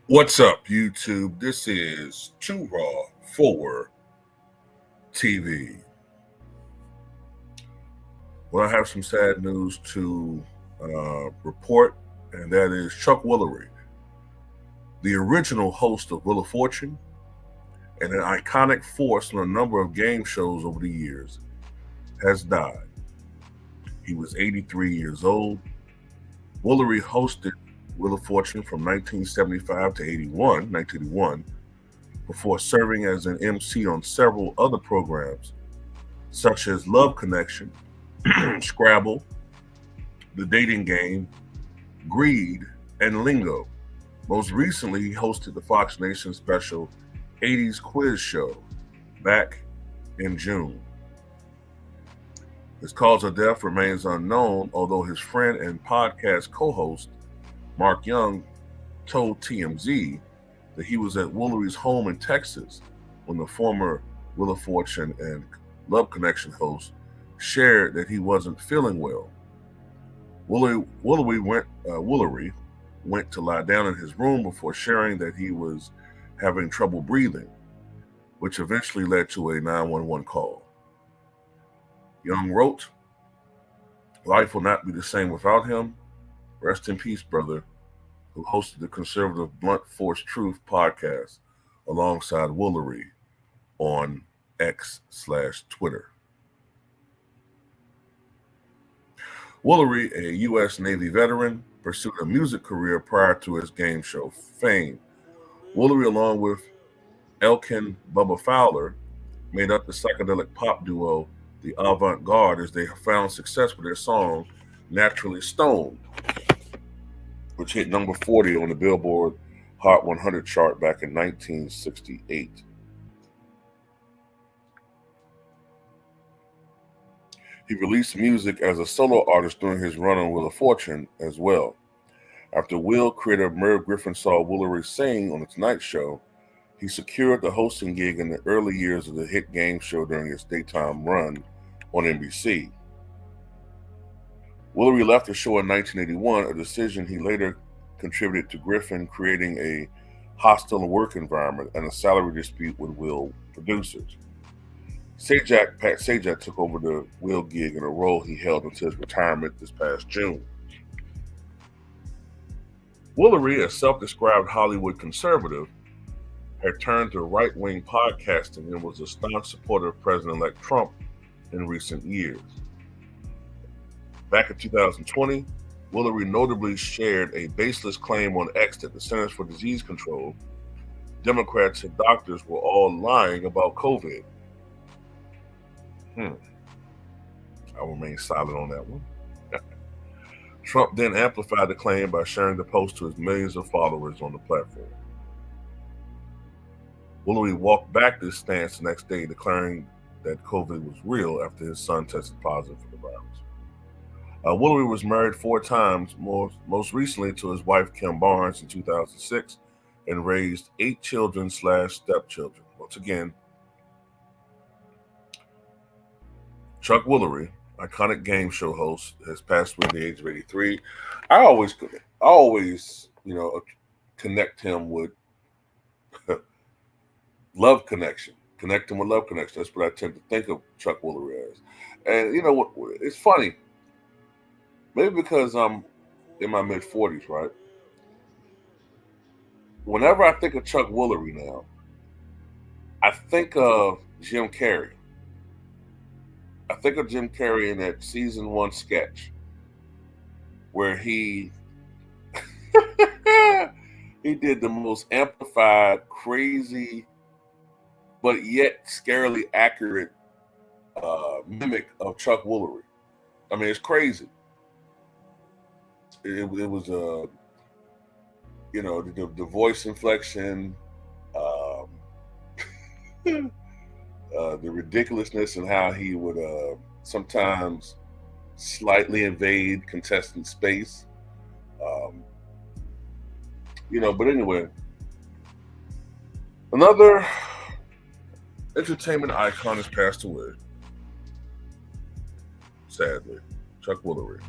What's up, YouTube? This is Too Raw for TV. Well, I have some sad news to report, and that is Chuck Woolery, the original host of Wheel of Fortune and an iconic force on a number of game shows over the years, has died. He was 83 years old. Woolery hosted Wheel of Fortune from 1975 to 1981, before serving as an MC on several other programs, such as Love Connection, Scrabble, The Dating Game, Greed, and Lingo. Most recently, he hosted the Fox Nation special 80s Quiz Show back in June. His cause of death remains unknown, although his friend and podcast co host, Mark Young, told TMZ that he was at Woolery's home in Texas when the former Wheel of Fortune and Love Connection host shared that he wasn't feeling well. Woolery went to lie down in his room before sharing that he was having trouble breathing, which eventually led to a 911 call. Young wrote, "Life will not be the same without him. Rest in peace, brother," who hosted the conservative Blunt Force Truth podcast alongside Woolery on X/Twitter. Woolery, a U.S. Navy veteran, pursued a music career prior to his game show fame. Woolery, along with Elkin Bubba Fowler, made up the psychedelic pop duo The Avant Garde as they found success with their song Naturally Stoned, which hit number 40 on the Billboard Hot 100 chart back in 1968. He released music as a solo artist during his run on Wheel of Fortune as well. After Wheel creator Merv Griffin saw Woolery sing on The Tonight Show, he secured the hosting gig in the early years of the hit game show during its daytime run on NBC. Woolery left the show in 1981, a decision he later contributed to Griffin creating a hostile work environment and a salary dispute with Wheel producers. Pat Sajak took over the Wheel gig in a role he held until his retirement this past June. Woolery, a self-described Hollywood conservative, had turned to right-wing podcasting and was a staunch supporter of President-elect Trump in recent years. Back in 2020, Woolery notably shared a baseless claim on X that the Centers for Disease Control, Democrats, and doctors were all lying about COVID. I'll remain silent on that one. Trump then amplified the claim by sharing the post to his millions of followers on the platform. Woolery walked back this stance the next day, declaring that COVID was real after his son tested positive for the virus. Woolery was married 4 times, most recently to his wife Kim Barnes in 2006, and raised 8 children/stepchildren. Once again, Chuck Woolery, iconic game show host, has passed away at the age of 83. I always, connect him with Love Connection. Connect him with Love Connection. That's what I tend to think of Chuck Woolery as. And you know what? It's funny. Maybe because I'm in my mid-40s, right? Whenever I think of Chuck Woolery now, I think of Jim Carrey. I think of Jim Carrey in that season 1 sketch where he did the most amplified, crazy, but yet scarily accurate mimic of Chuck Woolery. I mean, it's crazy. It was the voice inflection, the ridiculousness and how he would sometimes slightly invade contestant space. But anyway, another entertainment icon has passed away. Sadly, Chuck Woolery.